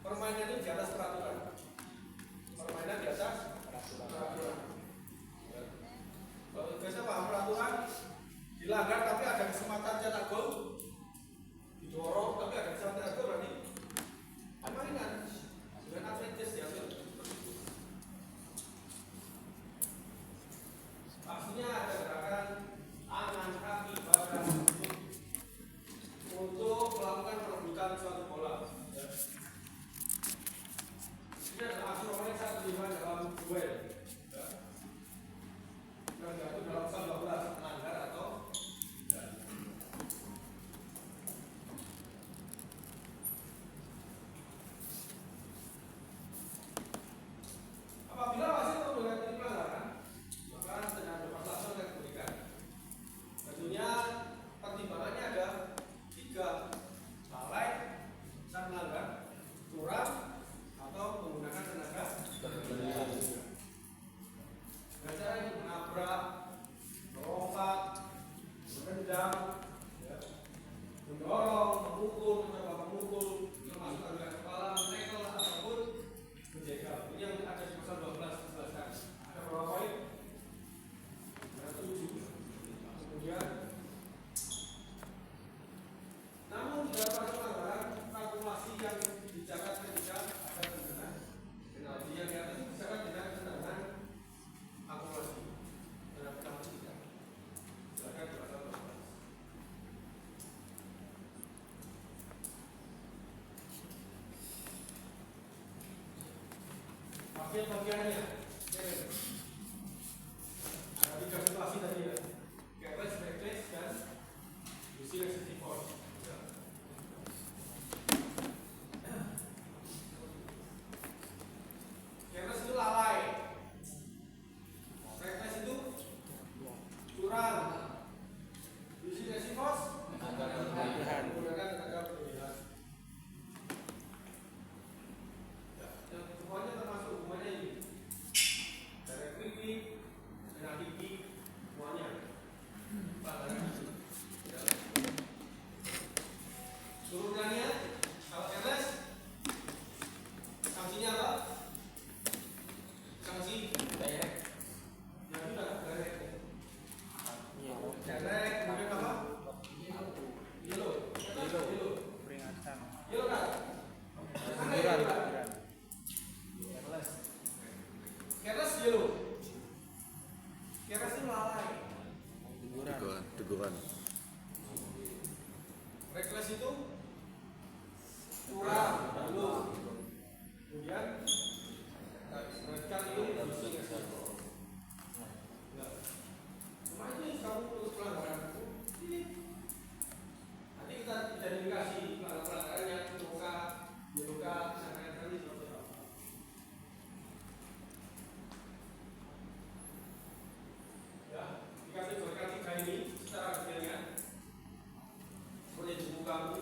permainan itu di atas peraturan. Permainan di atas peraturan. Kalau biasa paham peraturan, dilanggar tapi ada kesempatan cetak gol, didorong tapi ada kesempatan cetak gol, berarti permainan dengan advantage ya. Pastinya ada gerakan tangan, kaki, badan untuk melakukan perebutan suatu bola. Ini adalah aksi pemain saat terlibat dalam duel. Yang jatuh dalam pasal 12 melanggar atau apabila wasit membuat pelanggaran, maka dengan berpasangan akan diberikan. Tentunya pertimbangannya ada 3: lalai saat melanggar, curang, atau menggunakan tenaga berlebihan. Dengan cara yang menabrak, melompat, menendang, mendorong, memukul, mencoba memukul, memasukkan ke kepala, menekel ataupun menjegal. Ini yang ada di pasal 12 dijelaskan. Ada berapa poin? Ada 7. Kemudian, namun dalam pelanggaran kalkulasi yang dijaga ketika ada tendangan penalti yang di atas itu dijaga dengan tendangan akumulasi. Tendangan penalti tidak. Silakan di pasal 12. Bagian-bagiannya ada 3 situasi tadi ya. Careless, reckless, dan using excessive force. Careless itu lalai, reckless itu curang, using excessive force menggunakan tenaga berlebihan. Yang semuanya termasuk hukumannya ini. Direct kick, penalti kick, semuanya. Turunannya kalau careless, sanksinya apa? Sanksi direct. Ya sudah direct. Direct, kemudian apa? Yellow. Peringatan. Yellow kan? Teguran. Careless yellow. Careless itu lalai. Teguran. Reckless itu curang, lalu kemudian mereka itu using excessive force. Cuma ini kamu untuk pelanggaran ini. Nanti kita identifikasi pelanggaran yang luka, misalkan tadi seperti apa. Ya, dikategorikan 3 ini secara detailnya. Seperti buku kamu.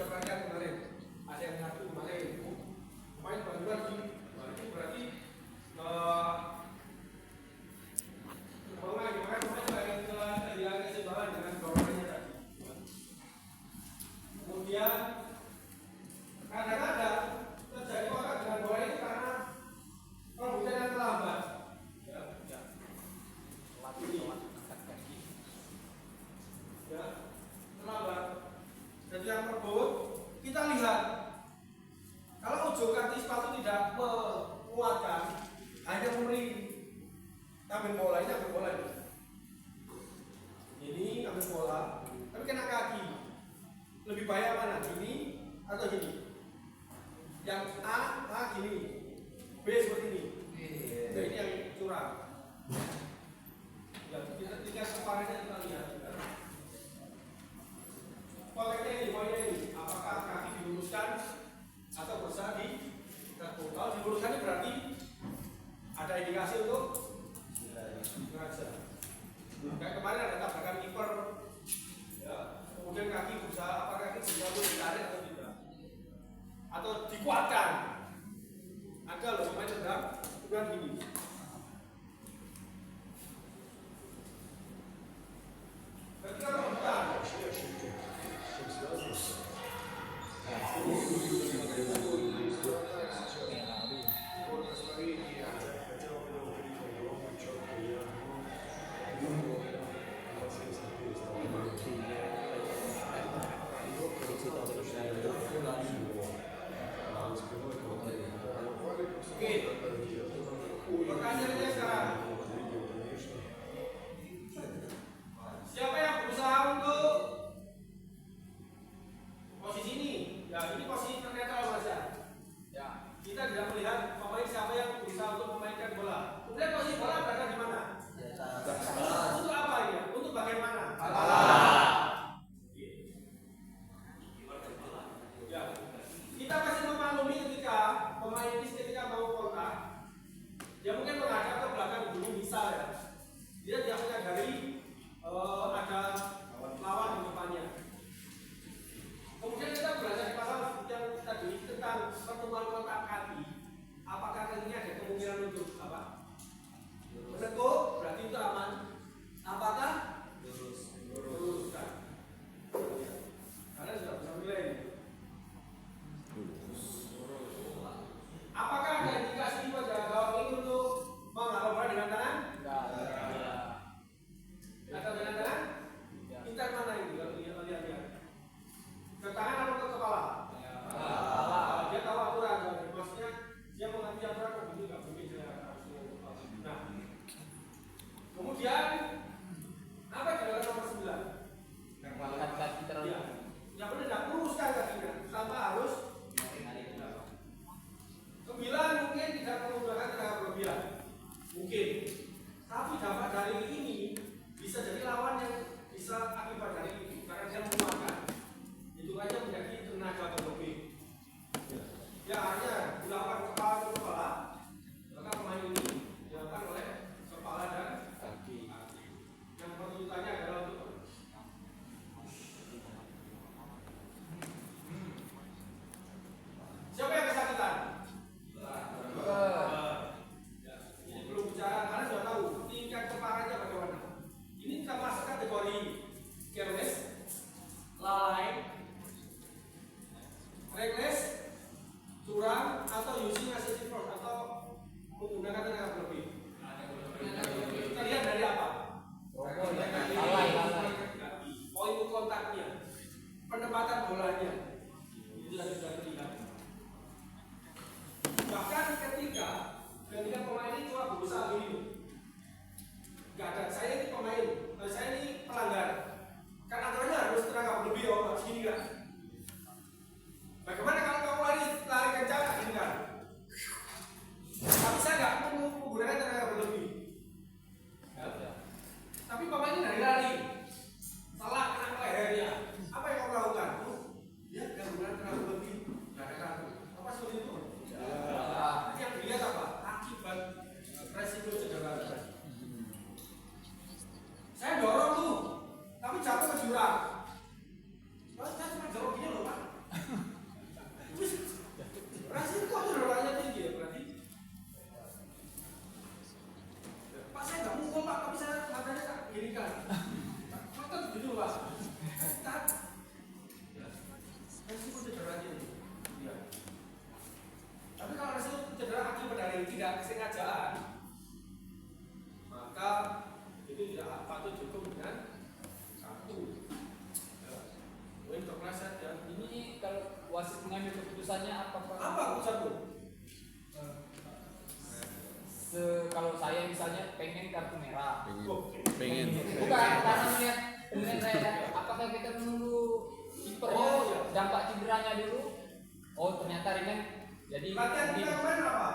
sudah perhatikan kemarin, ada yang ngadu kemarin, pemain baru lagi, itu berarti pemain kehilangan keseimbangan dengan dorongannya tadi. Kemudian kadang-kadang terjadi kontak dengan bola itu karena pembukaan yang terlambat. Ya, terlambat. Dan yang terbut, kita lihat kalau ujung kaki sepatu tidak menguatkan, hanya memberi ambil bola ini, ambil bola ini. Ini ambil bola, tapi kena kaki. Lebih bahaya mana? Ini atau ini? Yang A gini, B seperti ini. Nah, ini yang curang. Ya, kita tinggal separuhnya kita lihat. Poinnya ini, apakah kaki diluruskan atau berusaha ditekuk? Kalau diluruskan ini berarti ada indikasi untuk sengaja. Kayak kemarin ada tabrakan kiper, ya, kemudian kaki berusaha apakah kaki berusaha untuk ditarik atau tidak, atau dikuatkan. Ada loh pemain sedang bukan gini. Ketika rebutan, pertanyaannya sekarang, siapa yang berusaha untuk posisi ini? Ya, ini posisi netral saja. Ya, kita tidak melihat pemain siapa yang berusaha untuk memainkan bola. Kemudian posisi bola berada di mana? Untuk apa ini? Untuk bagaimana? Ya, kita pasti memaklumi ketika pemain ini ketika mau kontak, dia mungkin menghadap ke belakang dulu bisa ya. Dia tidak menyadari ada lawan di depannya. Kemudian kita belajar di pasal yang tadi tentang pertemuan kontak kaki. Apakah kakinya ada kemungkinan untuk apa? Menekuk, berarti itu aman. Apakah? Luruskan. Karena sudah bisa menilai. Apakah ada indikasi pada gawang ini untuk menghalau bola dengan tangan? Atau dengan tangan? Kita mana ini? Kalau lihat. Ke tangan atau ke kepala? Dia tahu aturan. Maksudnya dia mengerti aturan begitu nggak mungkin dia harus. Nah, kemudian apa yang dilakukan nomor 9? Mengangkat kaki terlalu. Ya, yang benar luruskan kakinya tanpa harus. 9 mungkin tidak menggunakan tenaga berlebihan, mungkin. Tapi dampak dari ini bisa jadi lawan yang bisa akibat dari itu karena dia menguatkan. Itu aja menjadi tenaga berlebih. Ya hanya dilakukan kepala ke kepala, maka pemain ini dilakukan oleh kepala dan kaki. Yang pertunjukannya adalah untuk siapa yang kesakitan? Ini belum bicara karena sudah tahu tingkat keparahannya bagaimana. Ini kita masuk kategori careless, lalai, reckless, curang, atau using excessive force atau menggunakan tenaga berlebih. Kita lihat dari apa? Poin kontaknya, penempatan bolanya, itu sudah terlihat. Bahkan ketika pemain ini cuma berusaha gini, nggak ada, saya ini pemain, saya ini pelanggar, kan aturannya harus tenaga berlebih, oh segini kan? Bagaimana kalau kamu lari kencang gini kan? Tapi saya nggak perlu menggunakan tenaga berlebih. Ya. Tapi pemain ini lari, salah kena lehernya. Apa yang kamu lakukan? Dia nggak menggunakan tenaga berlebih. keputusannya apakah? Apa keputusanmu? Kalau saya misalnya pengen kartu merah. Pengen. Bukan karena melihat penilaian saya. Apakah kita menunggu kipernya dampak cederanya dulu? Oh ternyata ringan. Jadi Latihan kita kemarin apa?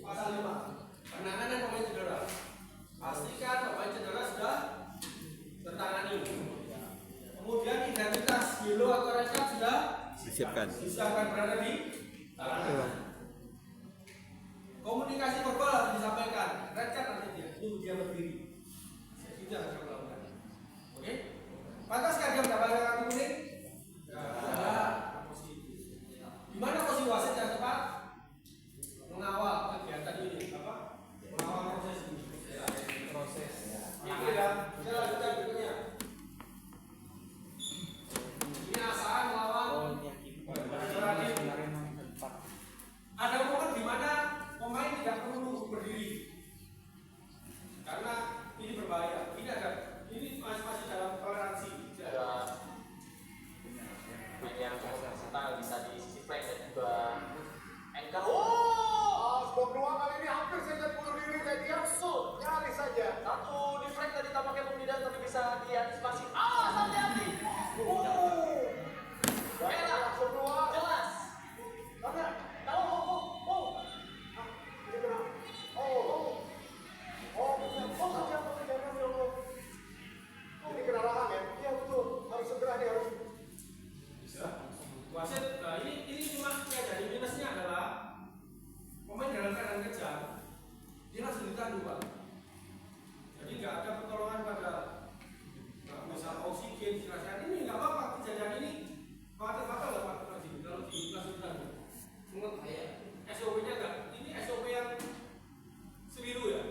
Pasal 5. Penanganan pemain cedera. Pastikan pemain cedera sudah tertangani. Kemudian identitas yellow atau red card sudah disiapkan berada di tangan. Komunikasi verbal harus disampaikan. Red card nanti dia berdiri. Itu yang harus kamu lakukan. Oke? Pantaskah dia mendapatkan kartu kuning? Di mana posisi wasit yang tepat? Mengawal kegiatan ini, apa? Mengawal proses ini. proses. Ini ya, kita lanjutkan berikutnya. Ini Asahan melawan Radit. Ada momen di mana pemain tidak perlu berdiri karena ini berbahaya. Ini masih dalam toleransi. Main yang style bisa di sisi flank dan juga anchor. Skor 2 kali ini hampir saja bunuh diri dari Yaksul. Nyaris saja. Satu di flank tadi tampaknya pembedaan tapi bisa diantisipasi. Hati-hati. Merah. Skor 2. Jelas. Mana? Ini kena. Ini kena rahang ya? Iya betul. Harus segera nih harus. Wasit, ini cuma yang jadi minusnya adalah pemain dalam keadaan kejang, dia langsung ditandu Pak. Jadi nggak ada pertolongan pada misal oksigen, silahkan ini nggak apa-apa kejadian ini fatal nggak Pak kalau langsung ditandu. Menurut saya SOP-nya nggak, ini SOP yang seliru ya.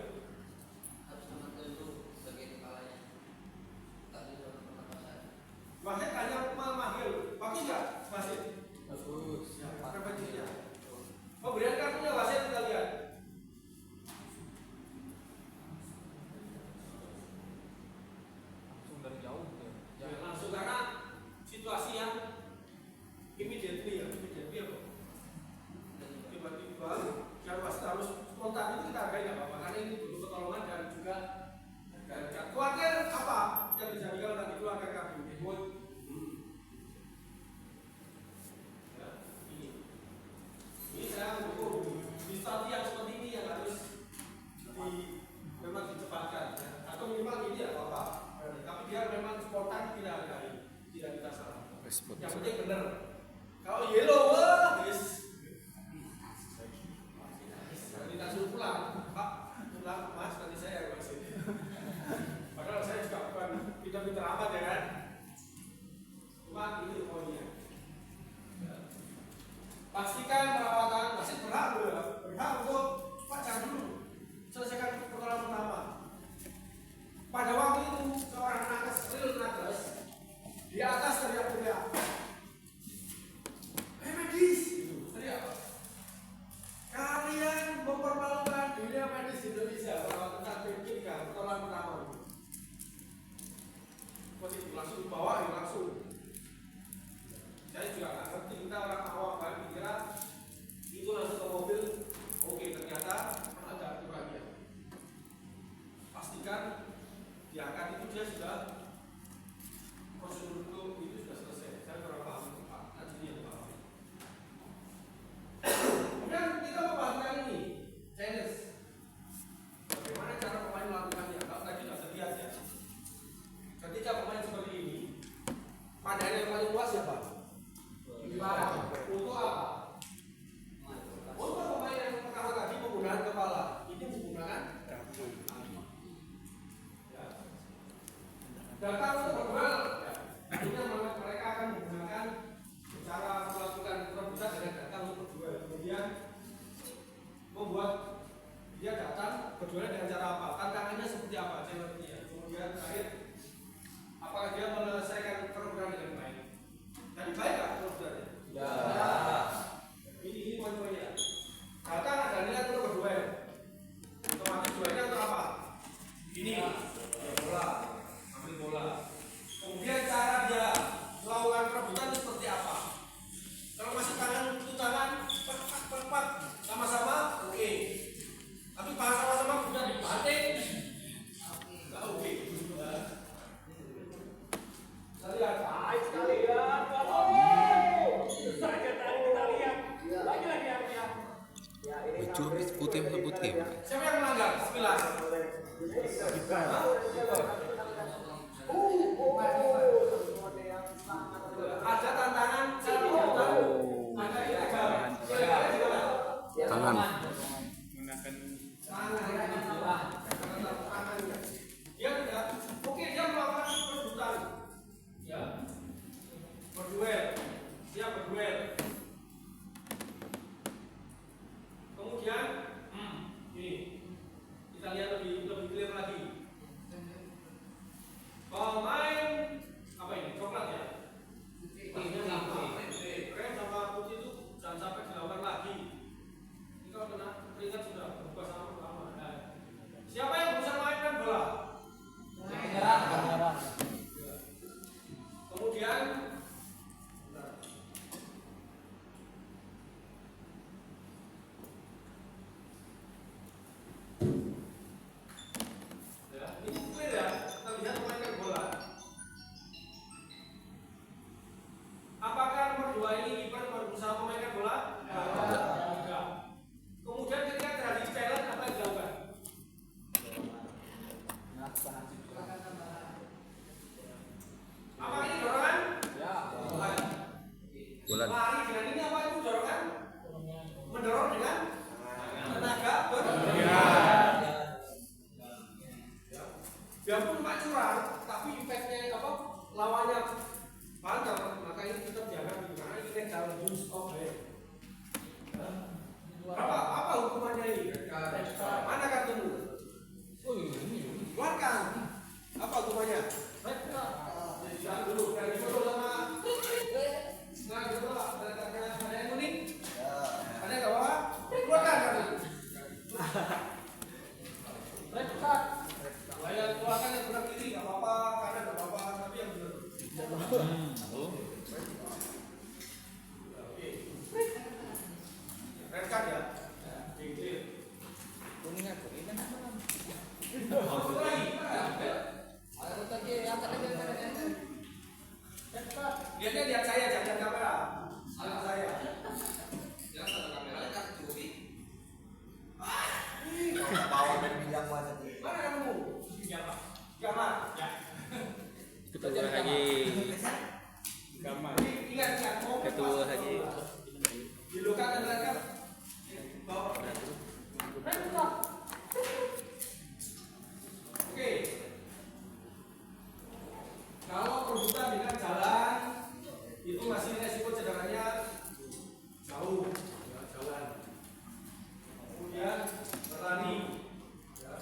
Wasit hanya memanggil, pakai nggak wasit? Bagus. Repetisinya. Pemberian kartunya wasit kita lihat. Langsung dari jauh. Ya, langsung karena situasi yang immediately apa? Tiba-tiba yang wasit harus spontan itu kita hargai nggak apa-apa karena ini butuh pertolongan dan juga khawatir apa yang terjadi kalau nanti keluarga kami ini saya mendukung situasi yang seperti ini yang harus memang dicepatkan ya. Atau minimal ini ya apa-apa tapi dia memang spontan tidak hargai, tidak kita salah yang penting benar kalau yellow guys kita suruh pulang Pak pulang Mas nanti saya yang wasit padahal saya juga bukan pinter-pinter amat ya kan cuma ini poinnya ya. Pastikan perawatan wasit berhak untuk Pak jangan dulu selesaikan pertolongan pertama. Pada waktu itu seorang nakes real nakes di atas teriak-teriak medis teriak kalian mempermalukan dunia medis Indonesia bahwa tentang pendidikan pertolongan pertama itu langsung dibawa langsung. Saya juga nggak ngerti, kita orang awam kan, kira putih apa putih? Siapa yang melanggar? Sekilas. Ada tantangan cara menjatuhkan ada ilegal. Ilegalnya di mana? Tangan. Dia tidak. Oke, dia melakukan perebutan. Ya. Berduel. Siap berduel. Kemudian ini kita lihat lebih clear lagi. Pemain apa ini? Coklat ya? Maksudnya sama. Krem sama putih itu jangan sampai dilakukan lagi. Ini kalau kena keringat sudah berubah sama lama. Nah, siapa yang berusaha mainkan bola? Menyerah. Kemudian ya, ini clear ya. Kita lihat memainkan bola. Apakah nomor 2 ini kiper berusaha memainkan bola? Tidak. Kemudian ketika terjadi challenge apa yang dilakukan? Apakah ini dorongan? Ya. Bukan. Bulan. Lari dengan ini apa itu dorongan? Mendorong dengan tenaga biarpun Pak curang, tapi efeknya apa? Lawannya panjang, maka ini tetap dianggap karena ini legal use of hand. Apa hukumannya ini? Mana kartumu? Keluarkan. Apa hukumannya? Jangan dulu, dari foto sama. Nah, gitu lah. Ada yang unik? Ada nggak apa? Keluarkan kartu. Saya keluarkan yang benar kiri, nggak apa-apa, kanan nggak apa-apa, tapi yang benar. Oke. Red card ya? Oke. Satu lagi. Lihat saya, jangan kamera. Lihat saya. Jangan satu kamera, lihat cukup. Mana kamu? Gambar. Ya. Ketua Haji. Ingat, Ketua Haji. dilukan dan terangkat. Bawa. Oke. Kalau perebutan dengan jalan itu masih resiko cederanya jauh, ya, jalan. Kemudian berlari, ya.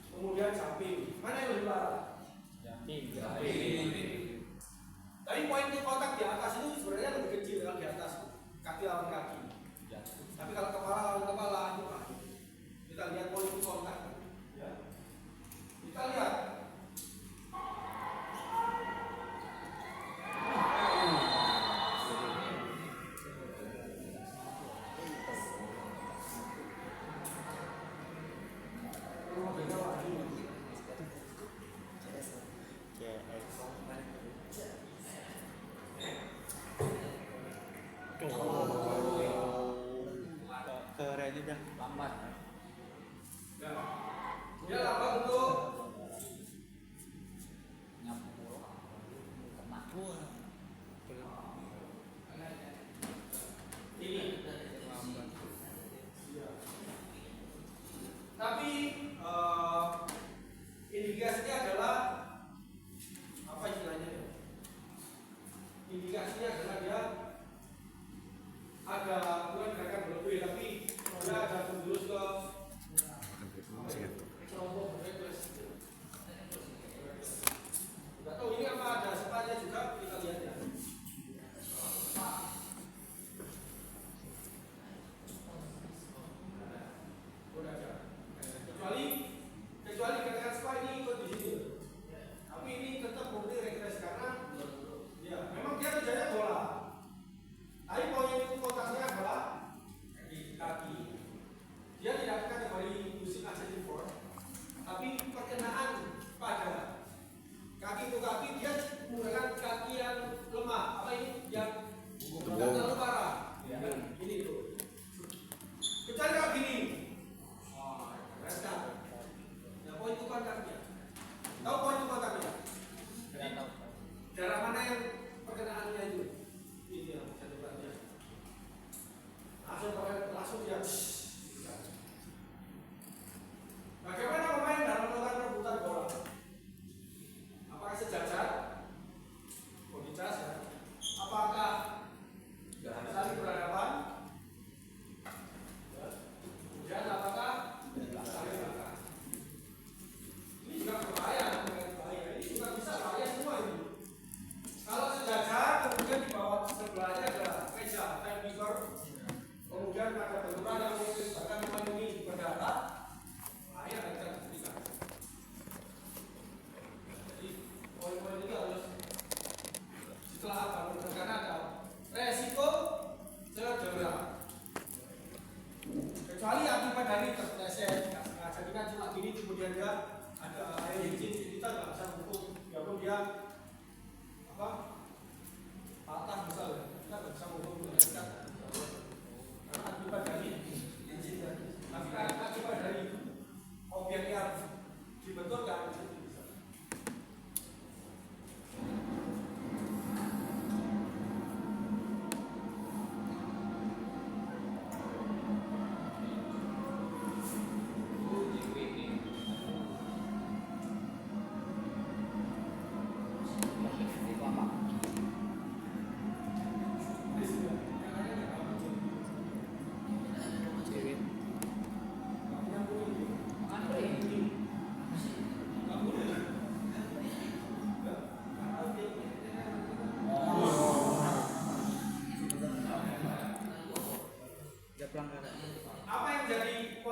Kemudian jumping. Mana yang lebih parah? Jumping. Tapi poin kontak di atas itu sebenarnya lebih kecil dari di atas kaki lawan kaki. Tapi kalau kepala lawan kepala itu parah. Kita lihat poin kontak. Ya. Kita lihat. Keren dah. Lambat. Ya. Dia lambat untuk Nyapu. Kena. ini. Tapi indikasinya adalah apa istilahnya? Indikasinya adalah dia ada bukan gerakan berlebih, tapi dia ada menjurus ke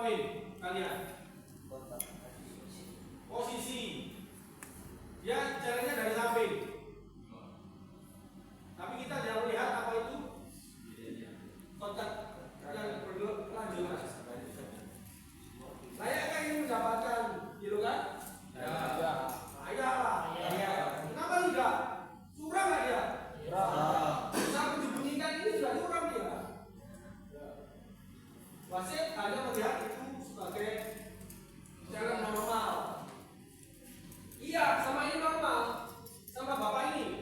poin kalian. Posisi. Ya jalannya dari samping. Tapi kita tidak melihat apa itu kontak yang berlanjut. Layakkah ini mendapatkan gitu kan? Ya. Layak lah. Kenapa tidak? Curang nggak dia? Saat dibunyikan ini juga curang dia. Wasit hanya melihat itu sebagai jalan normal. Iya, sama ini normal. Sama bapak ini.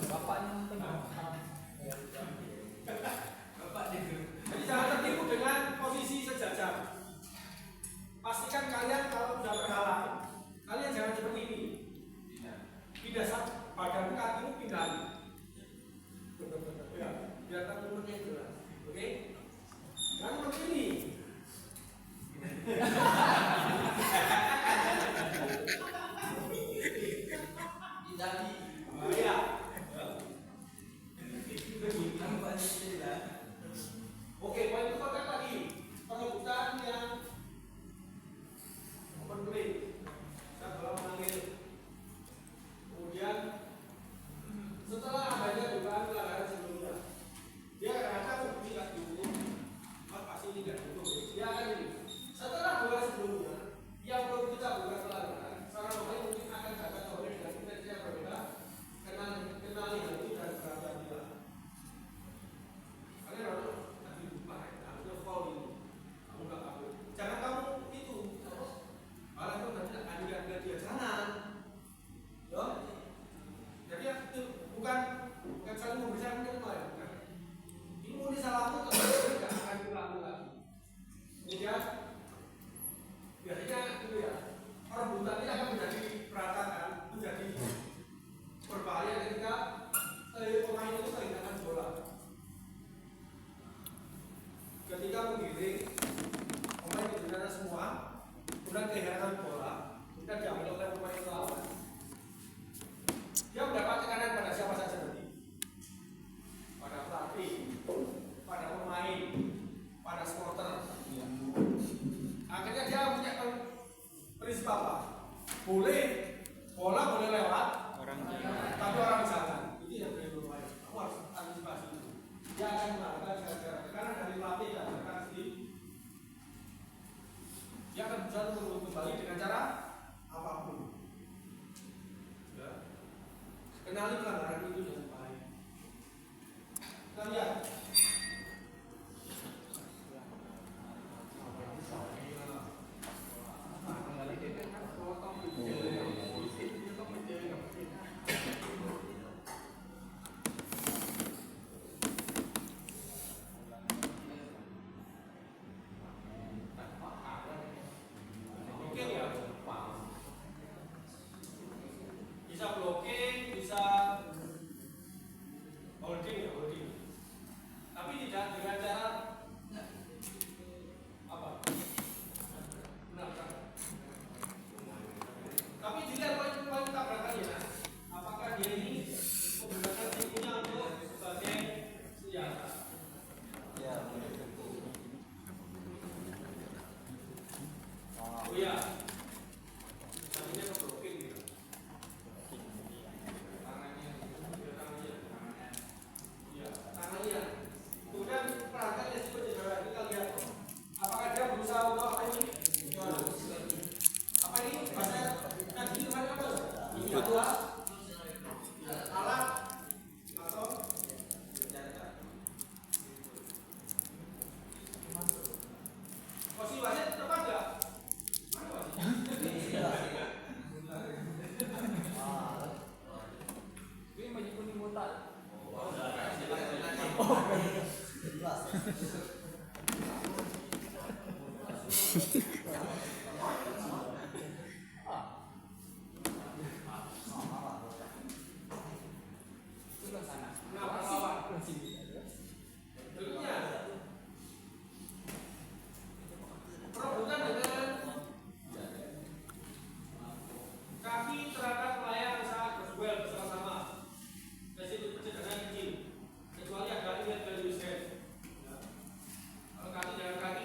Bapaknya Jadi jangan tertipu dengan posisi sejajar. Pastikan kalian kalau sudah berhalang, kalian jangan seperti ini. Pindah badan kakimu pindah. Ya, biar kamu jelas. Oke? Jangan seperti ini. Oh, iya. Oke, poin itu kontak lagi. Penyebutan yang open play. Saya belum mengambil. Kemudian setelah adanya dugaan pelanggaran sebelumnya, dia kadang-kadang berbunyi nggak dihukum, pasti tidak dihukum. Dia akan ini. Setelah dugaan sebelumnya, yang belum kita bukan pelanggaran, secara normal mungkin akan dapat oleh dengan kriteria berbeda, kenali hal itu dan berapa dia. Kalian harus nanti lupa, harusnya fall ini. Kamu nggak tahu. Jangan kamu itu terus. Malah itu nanti ada dia jangan. Yo. Jadi itu bukan saling memberikan menerima ya. Bukan. Ini murni salahmu terus tidak akan diulangi lagi. Kemudian biasanya itu ya perebutan ini akan menjadi berantakan, menjadi berbahaya ketika pemain itu kehilangan bola. Ketika menggiring pemain kehilangan semua, kemudian kehilangan bola, kita diambil oleh pemain lawan. Dia mendapat tekanan pada siapa saja nanti, pada pelatih, pada pemain, pada supporter. Akhirnya dia punya prinsip apa? Boleh bola boleh lewat, tapi orang jangan. Itu yang boleh bermain. Kamu harus antisipasi itu. Dia akan melakukan gara-gara tekanan dari pelatih dan rekan sendiri. Dia akan berusaha untuk kembali dengan cara apapun. Ya. Kenali pelanggaran itu dengan baik. Kita lihat. Blocking ya, bisa blocking, bisa holding ya, holding. Tapi tidak dengan cara apa? Benar kan? Tapi dilihat poin tabrakannya, apakah dia ini menggunakan sikunya untuk sebagai senjata? Oh iya, tangannya ke blocking gitu. Tangannya. Kemudian perhatikan yang seperti saudara kita lihat. Apakah dia berusaha untuk apa ini? Apa ini? Bahasa tadi kemarin apa? Ini adalah alat atau posisi wasit tepat nggak? Mana wasit? ini baju kuning botak. Sebelah sana. Kenapa lawan? Berikutnya perebutan dengan kaki terhadap layar saat berduel bersama-sama. Resiko pencegahan kecil, kecuali ada lihat dari Wisden. Kalau kaki dengan kaki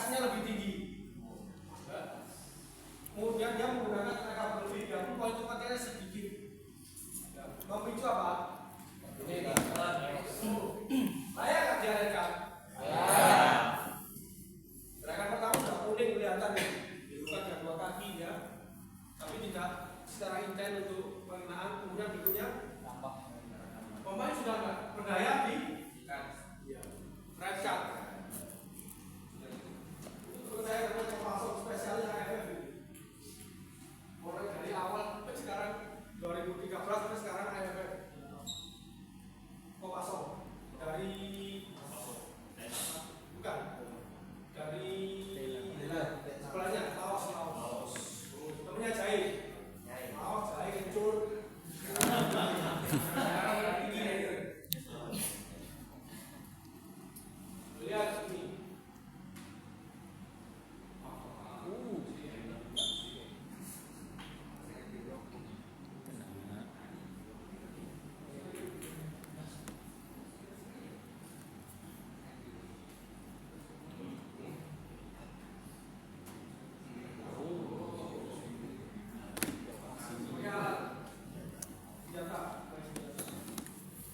kasihnya lebih tinggi. Ya. Kemudian dia menggunakan tenaga berlebih, ya, poin tempatnya sedikit. Ya. Memicu apa? Layak nggak dialihkan? Gerakan pertama sudah kuning kelihatan nih, dibuka dengan 2 kaki ya, tapi tidak secara intens untuk pengenaan. Kemudian berikutnya, pemain sudah nggak berdaya di red card. Itu saya namanya termasuk spesialis AFF ini. Mulai dari awal sampai sekarang 2013 sampai sekarang AFF. Kopasong dari bukan dari sebelahnya Laos. Temennya Jai. Laos Jai kencur. Lihat ini.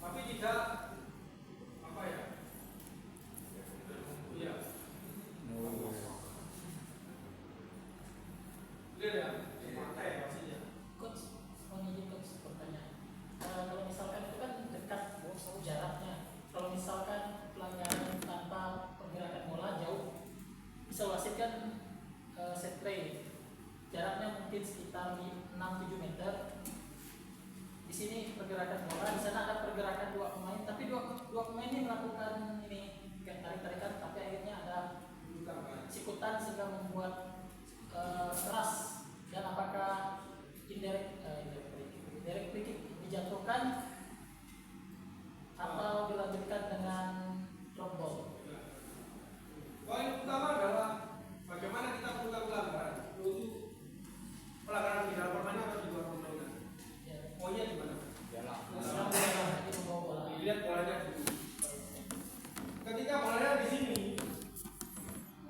Tapi tidak apa ya? Iya. Lihat ya, pantai pastinya. Coach, mau izin coach pertanyaan. Kalau misalkan itu kan dekat jaraknya. Kalau misalkan pelanggaran tanpa pergerakan bola jauh, bisa wasit kan set play. Jaraknya mungkin sekitar 6-7 meter. Di sini pergerakan bola, di sana ada pergerakan 2 pemain, tapi dua pemain ini melakukan ini tarik-tarikan, tapi akhirnya ada sikutan sehingga membuat keras. Dan apakah indirect free kick dijatuhkan atau dilanjutkan dengan drop ball? Poin utama adalah bagaimana kita melakukan pelanggaran. Itu pelanggaran di dalam permainan atau di luar permainan. Ya. Poinnya di mana? Sekarang bola lagi membawa bola. Dilihat bolanya dulu. Ketika bolanya di sini,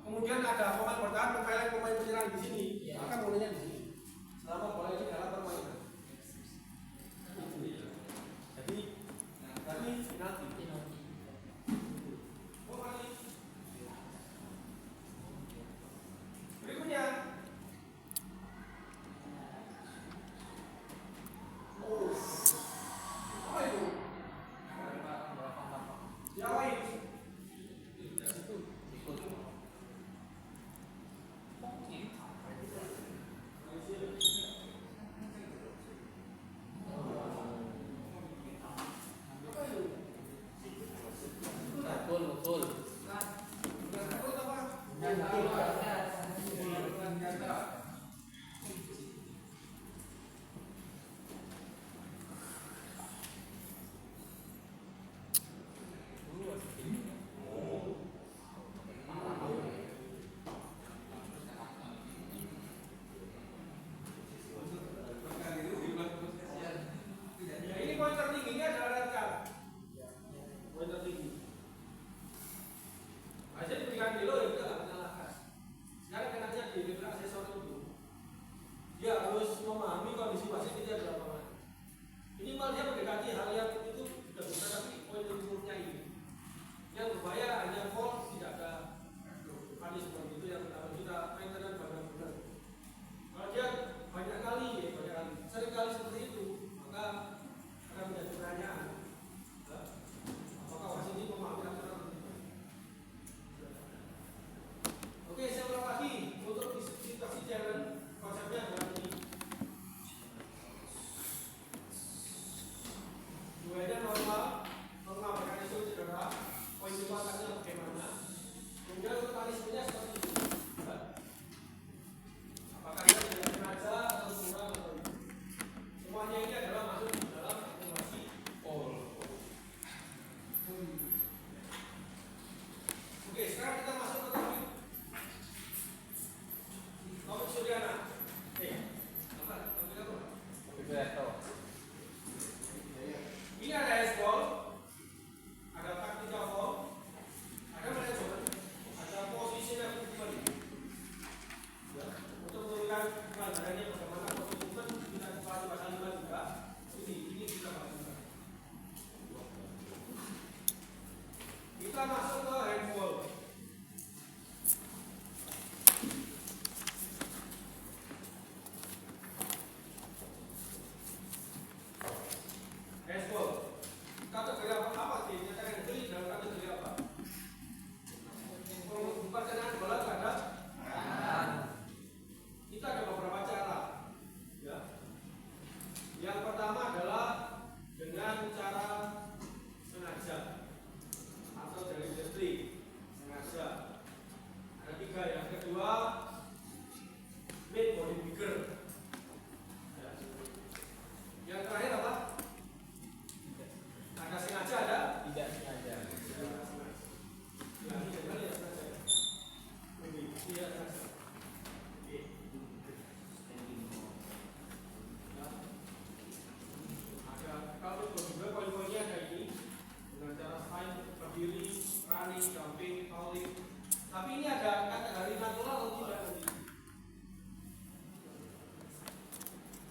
kemudian ada pemain bertahan, pemain penyerang di sini, Ya. maka bolanya di sini. Selama bola ini dalam permainan. Jadi, tadi penalti. Penalti. Oh, kali. Berikutnya. Oh. Apa itu? Diawain. Betul. Ya, ini poin tertingginya adalah red card. Poin tertinggi. Aja diberikan dulu ya udah menyalahkan. Sekarang kenanya di aksesor itu. Dia harus memahami kondisi wasit itu adalah apa. Minimal dia mendekati hal yang itu sudah bisa, tapi poin berikutnya ini. Yang berbahaya hanya foul, tidak ada kali seperti itu yang kita maintenance benar-benar. Kalau dia banyak kali, sering kali seperti itu, maka akan menjadi pertanyaan. Apakah wasit ini memahami aturan itu? Oke, saya ulang lagi untuk situasi challenge, konsepnya adalah ini. Duanya normal mekanisme cedera, poin kekuatannya bagaimana? Kemudian untuk punishment-nya seperti itu. Apakah dia tidak sengaja atau kurang atau itu? Semuanya ini adalah masuk di dalam akumulasi poin. Oke, sekarang kita masuk ke topik. Topik Suryana. Topik apa? Ini ada handball, ada tactical foul, ada manajemen, ada position movement. Kita masuk ke handball. Handball. Kategori apa sih? Nyatakan beli dalam kategori apa? Perkenaan bola terhadap kita ada beberapa cara. Ya. Yang pertama adalah dengan cara sengaja atau dari industri sengaja. Ada 3. Yang kedua, made body bigger. Ya. Yang terakhir apa? Ada sengaja, ada Tidak sengaja. Kalau juga poin-poinnya ada ini dengan cara slide, berdiri, running, jumping, falling. Tapi ini ada kategori natural atau tidak nanti?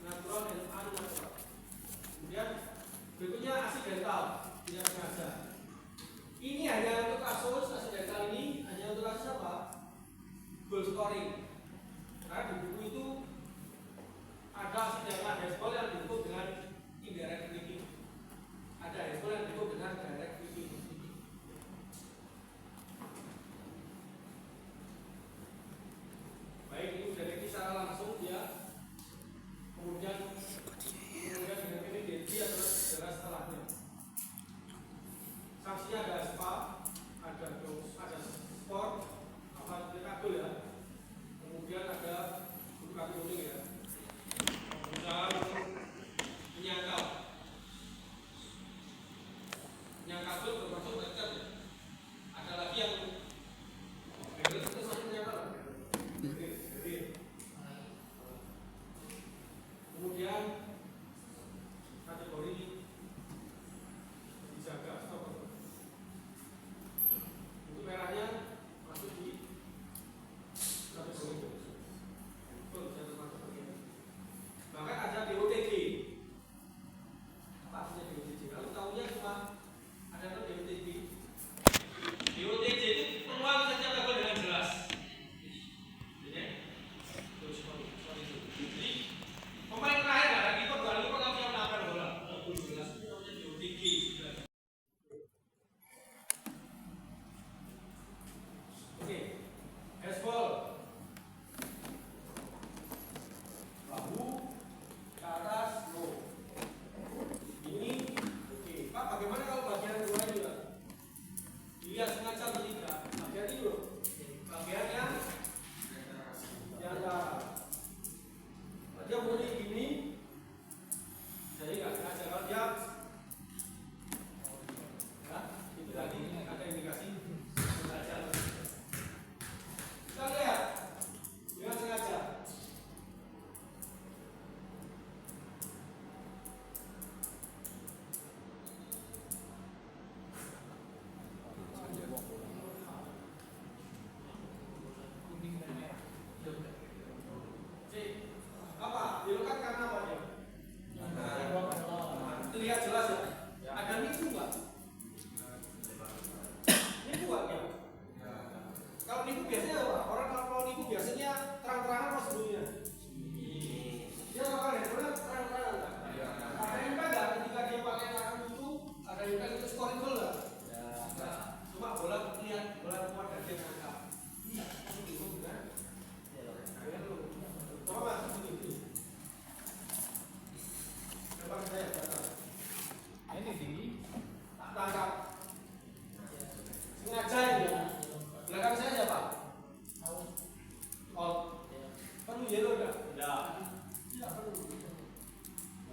Natural dan unnatural. Kemudian berikutnya accidental, tidak sengaja. Ini hanya untuk kasus accidental ini hanya untuk kasus apa? Goal scoring. Karena di buku itu ada accidental baseball yang disebut dengan indirect kicking. Ada baseball yang disebut dengan direct kicking. Baik, ini sudah kicking secara langsung dia. Kemudian dengan pendensi adalah setelahnya. Sanksinya ada spa, ada sport, apa dekadul ya. Kemudian ada bukan kuning ya. Berusaha menyangkal. Menyangkal itu bermaksud dekat ya. Ada lagi yang itu sama menyangkal. Kemudian kategori dijaga stop. Untuk merahnya masuk di kategori itu. Bahkan ada DOTG. Apa artinya DOTG? Kalau tahunya cuma ada DOTG. DOTG itu peluang saja gagal dengan jelas. Jadi pemain terakhir ada di Portugal itu kalau yang menangkan bola, jelas itu namanya DOTG. Oke, baseball. Bahu ke atas, low. Ini, oke. Pak, bagaimana kalau bagian dua ini, Pak? Dilihat sengaja atau tidak? Bagian ini loh. Bagiannya di antara. Dia mulai gini, jadi nggak sengaja kalau dia, ya, itu tadi ada indikasi sengaja. Kita lihat dengan sengaja. Apa? Dilakukan karena apa dia? Terlihat jelas ya. Ada nipu nggak? Nipu nggak ya? Kalau nipu biasanya apa? Orang kalau nipu biasanya terang-terangan apa sebelumnya? Dia bakal handphone terang-terangan nggak? Ada yang nggak ketika dia pakai tangan itu? Ada yang itu scoring goal nggak? Cuma bola lihat bola keluar dari dia ngangkat. Iya, itu nipu kan? Coba mas, itu. Depan saya datang. Ini tinggi. Tak tangkap. Sengaja ini. Belakang saya siapa? Oh, perlu yellow enggak? Tidak. Tidak perlu.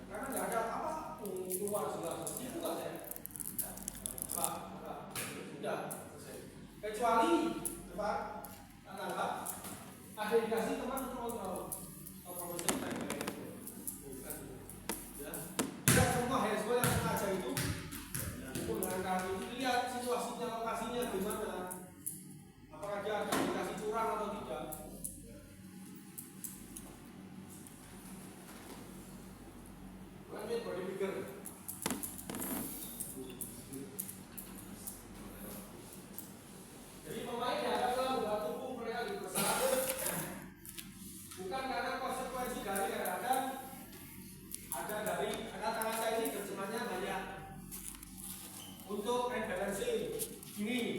Karena nggak ada apa keluar jelas. Itu nggak saya. Pak. Sudah. Kecuali depan tak tangkap. Ada indikasi teman untuk kontrol. Tidak semua handball yang sengaja itu untuk mengangkat itu lihat situasinya, lokasinya gimana, apakah dia ada indikasi curang atau tidak. Lanjut body bigger. Ini